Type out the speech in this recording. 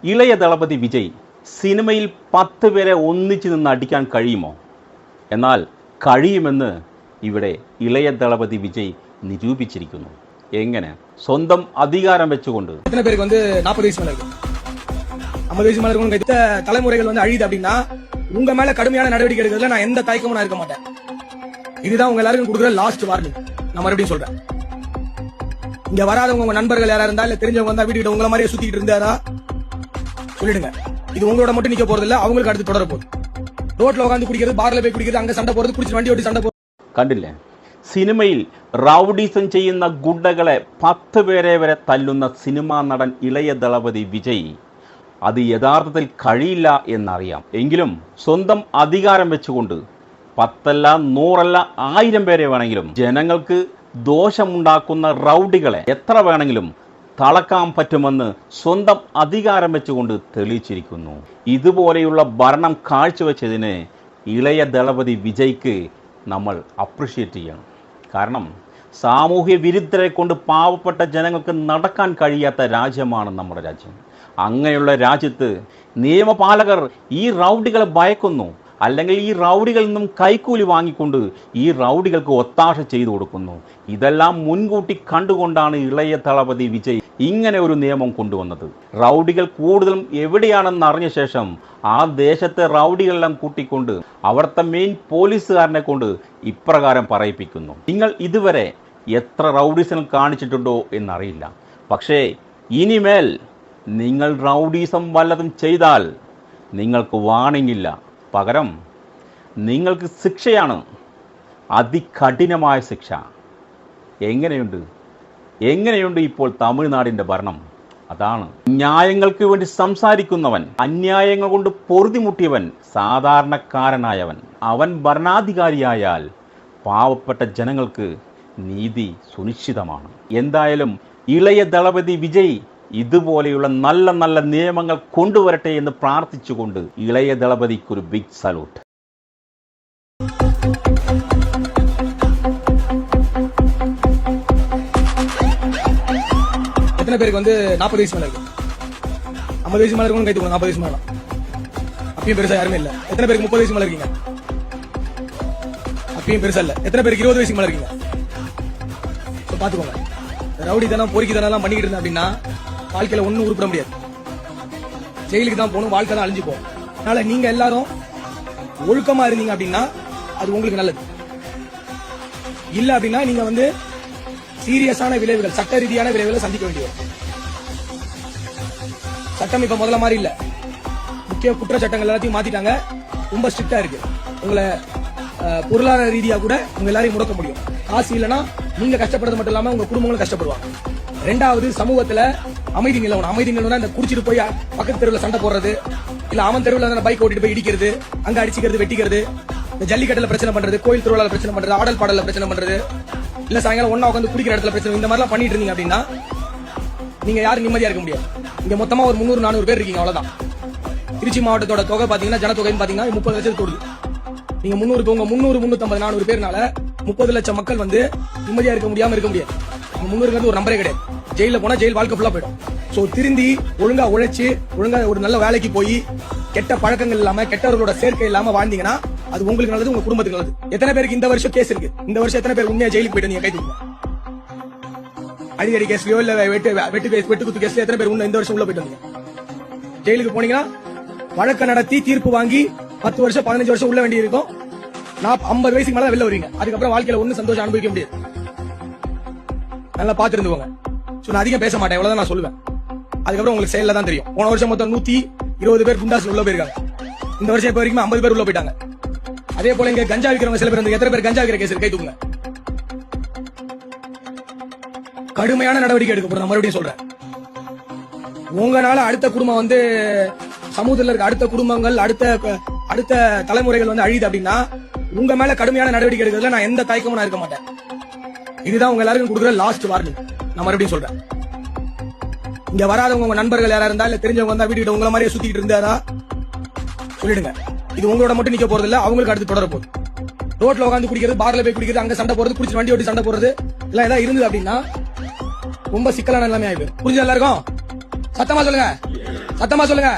ഇളയ ദളപതി വിജയ് സിനിമയിൽ 10 പേരെ ഒന്നിച്ചു നിന്ന് അടിക്കാൻ കഴിയുമോ? എന്നാൽ കഴിയുമെന്ന് ഇവിടെ ഇളയ ദളപതി വിജയ് നിരൂപിച്ചിരിക്കുന്നു. എങ്ങനെ? സ്വന്തം അധികാരം വെച്ചുകൊണ്ട്. எத்தனை பேருக்கு 40 வயசு மேல இருக்கு, 50 வயசு மேல இருக்கவங்க இந்த தலைமுறைகள் அழியுது அப்படின்னா உங்க மேல கடுமையான நடவடிக்கை எடுக்கிறதுல நான் எந்த தயக்கமும் நான் இருக்க மாட்டேன். இதுதான் உங்க எல்லாருக்கும் கொடுக்குற லாஸ்ட் வார்னிங். நான் மறுபடியும் சொல்றேன், இங்க வராதவங்க உங்க நண்பர்கள் யாரா இருந்தா இல்ல தெரிஞ்சவங்க வந்தா வீட்டுக்கிட்ட உங்களை மாதிரியே சுத்திட்டு இருந்தாரா சொல்லிடுங்க. இது உங்களோட மட்டும் நிக்க போறது இல்ல, அவங்களுக்கு அடுத்து தொடர போகுது. ரோட்ல உட்காந்து குடிக்கிறது, பார்ல போய் குடிக்கிறது, அங்க சண்டை போறது, குடிச்சு വണ്ടി ഓടി சண்டை போறது. കണ്ടില്ലേ? സിനിമയിൽ റൗഡിസം ചെയ്യുന്ന ഗുണ്ടകളെ 10 പേരെ വരെ തല്ലുന്ന സിനിമാ നടൻ ഇളയ ദളപതി വിജയ് അത് യഥാർത്ഥത്തിൽ കഴിയില്ല എന്നറിയാം. എങ്കിലും സ്വന്തം അധികാരം വെച്ചുകൊണ്ട് 10 അല്ല 100 അല്ല 1000 പേരെ വേണമെങ്കിലും ജനങ്ങൾക്ക് ദോഷമുണ്ടാക്കുന്ന റൗഡികളെ എത്ര വേണമെങ്കിലും തളക്കാൻ പറ്റുമെന്ന് സ്വന്തം അധികാരം വെച്ചുകൊണ്ട് തെളിയിച്ചിരിക്കുന്നു. ഇതുപോലെയുള്ള ഭരണം കാഴ്ചവെച്ചതിന് ഇളയ ദളപതി വിജയ്ക്ക് നമ്മൾ അപ്രിഷ്യേറ്റ് ചെയ്യണം. കാരണം സാമൂഹ്യ വിരുദ്ധരെ കൊണ്ട് പാവപ്പെട്ട ജനങ്ങൾക്ക് നടക്കാൻ കഴിയാത്ത രാജ്യമാണ് നമ്മുടെ രാജ്യം. അങ്ങനെയുള്ള രാജ്യത്ത് നിയമപാലകർ ഈ റൗഡികളെ ഭയക്കുന്നു, അല്ലെങ്കിൽ ഈ റൗഡികളിൽ നിന്നും കൈക്കൂലി വാങ്ങിക്കൊണ്ട് ഈ റൗഡികൾക്ക് ഒത്താശ ചെയ്തു കൊടുക്കുന്നു. ഇതെല്ലാം മുൻകൂട്ടി കണ്ടുകൊണ്ടാണ് ഇളയ ദളപതി വിജയ് ഇങ്ങനെ ഒരു നിയമം കൊണ്ടുവന്നത്. റൗഡികൾ കൂടുതലും എവിടെയാണെന്ന് അറിഞ്ഞ ശേഷം ആ ദേശത്തെ റൗഡികളെല്ലാം കൂട്ടിക്കൊണ്ട് അവിടുത്തെ മെയിൻ പോലീസുകാരനെ കൊണ്ട് ഇപ്രകാരം പറയിപ്പിക്കുന്നു. നിങ്ങൾ ഇതുവരെ എത്ര റൗഡീസം കാണിച്ചിട്ടുണ്ടോ എന്നറിയില്ല, പക്ഷേ ഇനിമേൽ നിങ്ങൾ റൗഡീസം വല്ലതും ചെയ്താൽ നിങ്ങൾക്ക് വാണിംഗ് ഇല്ല, പകരം നിങ്ങൾക്ക് ശിക്ഷയാണ്, അതികഠിനമായ ശിക്ഷ. എങ്ങനെയുണ്ട് ഇപ്പോൾ തമിഴ്നാടിൻ്റെ ഭരണം? അതാണ് ന്യായങ്ങൾക്ക് വേണ്ടി സംസാരിക്കുന്നവൻ, അന്യായങ്ങൾ കൊണ്ട് പൊറുതിമുട്ടിയവൻ, സാധാരണക്കാരനായവൻ, അവൻ ഭരണാധികാരിയായാൽ പാവപ്പെട്ട ജനങ്ങൾക്ക് നീതി സുനിശ്ചിതമാണ്. എന്തായാലും ഇളയ ദളപതി വിജയ് ഇതുപോലെയുള്ള നല്ല നല്ല നിയമങ്ങൾ കൊണ്ടുവരട്ടെ എന്ന് പ്രാർത്ഥിച്ചുകൊണ്ട് ഇളയ ദളപതിക്കൊരു ബിഗ് സല്യൂട്ട്. எத்தனை பேருக்கு 40 வயசு மேல இருக்கு, 50 வயசு மேல இருக்கவங்க கை தூக்குங்க. 40 வயசு மேல அப்பயும் பெருசா யாருமே இல்ல. எத்தனை பேருக்கு 30 வயசு மேல இருக்கீங்க? அப்பயும் பெருசா இல்ல. எத்தனை பேருக்கு 20 வயசு மேல இருக்கீங்க? பாத்துக்கோங்க, ரவுடி தானே பொறுக்கி தானே எல்லாம் பண்ணிக்கிட்டு இருந்தேன் அப்படின்னா வாழ்க்கையில ஒன்னும் உருப்பிட முடியாது. ஜெயிலுக்கு தான் போகணும், வாழ்க்கை தான் அழிஞ்சு போகும். அதனால நீங்க எல்லாரும் ஒழுக்கமா இருந்தீங்க அப்படின்னா அது உங்களுக்கு நல்லது. இல்ல அப்படின்னா நீங்க சீரியஸான விளைவுகள், சட்ட ரீதியான விளைவுகளை சந்திக்க வேண்டிய சட்டம் இப்ப முதல்ல மாதிரி இல்ல. முக்கிய குற்ற சட்டங்கள் எல்லாத்தையும் மாத்திட்டாங்க, ரொம்ப ஸ்ட்ரிக்டா இருக்கு. உங்களை பொருளாதார ரீதியா கூட உங்க எல்லாரையும் முடக்க முடியும். காசு இல்லைன்னா நீங்க கஷ்டப்படுறது மட்டும் இல்லாம உங்க குடும்பங்களும் கஷ்டப்படுவாங்க. ரெண்டாவது, சமூகத்துல அமைதி நிலவணும். அமைதி நிலவனா இந்த குடிச்சிட்டு போய் பக்கத்து தெருவில் சண்டை போடுறது, இல்ல அவன் தெருவில் பைக் ஓட்டிட்டு போய் இடிக்கிறது, அங்க அடிச்சுக்கிறது, வெட்டிக்கிறது, இந்த ஜல்லிக்கட்டுல பிரச்சனை பண்றது, கோயில் திருவிழால பிரச்சனை பண்றது, ஆடல் பாடல பிரச்சனை பண்றது, இல்ல சாயங்காலம் ஒன்னா உட்காந்து குடிக்கிற இடத்துல பிரச்சனை, இந்த மாதிரிலாம் பண்ணிட்டு இருந்தீங்க அப்படின்னா நீங்க யாரும் நிம்மதியா இருக்க முடியாது. இங்க மொத்தமா ஒரு 300-400 பேர் இருக்கீங்க, அவ்வளவுதான். திருச்சி மாவட்டத்தோட தொகை பாத்தீங்கன்னா, ஜனத்தொகைன்னு பாத்தீங்கன்னா 30 லட்சம் தொடுது. நீங்க 300-350-400 பேர்னால 30 லட்சம் மக்கள் நிம்மதியா இருக்க முடியாது. 300 ஒரு நம்பரே கிடையாது. ஜெயில போனா ஜெயில் வாழ்க்கை ஃபுல்லா போயிடும். சோ திருந்தி ஒழுங்கா உழைச்சு ஒழுங்கா ஒரு நல்ல வேலைக்கு போய் கெட்ட பழக்கங்கள் இல்லாம கெட்டவர்களோட சேர்க்கை இல்லாம வாழ்ந்தீங்கன்னா அது உங்களுக்கு நல்லது, உங்க குடும்பத்துக்கு நல்லது. எத்தனை பேருக்கு இந்த வருஷம் கேஸ் இருக்கு? இந்த வருஷம் எத்தனை பேர் உண்மையா ஜெயிலுக்கு போயிட்டு நீங்க கை தூக்குங்க? அடிக்கடி கேஸ்லயோ இல்ல வெட்டு குத்து கேஸ்ல எத்தனை பேர் இந்த வருஷம் உள்ள போயிட்டு வந்தீங்க? ஜெயிலுக்கு போனீங்கன்னா வழக்கு நடத்தி தீர்ப்பு வாங்கி 10 வருஷம் 15 வருஷம் உள்ள வேண்டி இருக்கும். 50 வயசுக்கு மேல வெளில வருவீங்க. அதுக்கப்புறம் வாழ்க்கையில ஒன்னும் சந்தோஷம் அனுபவிக்க முடியாது. நல்லா பாத்துருந்துவோங்க. நான் அதிகம் பேச மாட்டேன், இவ்வளவுதான் நான் சொல்லுவேன். அதுக்கப்புறம் உங்களுக்கு செயல்ல தான் தெரியும். போன வருஷம் மொத்தம் 120 பேர் குண்டாஸ்ல உள்ள போயிருக்காங்க. இந்த வருஷம் இப்ப வரைக்கும் 50 பேர் உள்ள போயிட்டாங்க. அதே போல இங்க கஞ்சா விக்கிறவங்க சில பேர் எத்தனை பேர் கஞ்சா விக்கிற கேஸ் கை தூக்குங்க. கடுமையான நடவடிக்கை எடுக்கப்படும். நான் மறுபடியும் சொல்றேன், உங்களால அடுத்த குடும்பம் சமூகத்தில் இருக்க அடுத்த குடும்பங்கள், அடுத்த தலைமுறைகள் அழியுது அப்படின்னா உங்க மேல கடுமையான நடவடிக்கை எடுக்கிறதுல நான் எந்த தயக்கமும் நான் இருக்க மாட்டேன். இதுதான் உங்க எல்லாருக்கும் கொடுக்குற லாஸ்ட் வார்னிங். நான் மறுபடியும் சொல்றேன், இங்க வராதவங்க உங்க நண்பர்கள் யாரா இருந்தா இல்ல தெரிஞ்சவங்க வந்தா வீட்டுக்கிட்ட உங்களை மாதிரியே சுத்திட்டு இருந்தாரா சொல்லிடுங்க. இது உங்களோட மட்டும் நிக்க போறது இல்ல, அவங்களுக்கு அடுத்து தொடர போகுது. ரோட்ல உட்காந்து குடிக்கிறது, பார்ல போய் குடிக்கிறது, அங்க சண்டை போறது, குடிச்சு வண்டி ஓட்டி சண்டை போறது எல்லாம் ஏதாவது இருந்தது அப்படின்னா ரொம்ப சிக்கலான நிலைமை ஆயிடும். புரிஞ்சு எல்லாருக்கும்? சத்தமா சொல்லுங்க. சத்தமா சொல்லுங்க.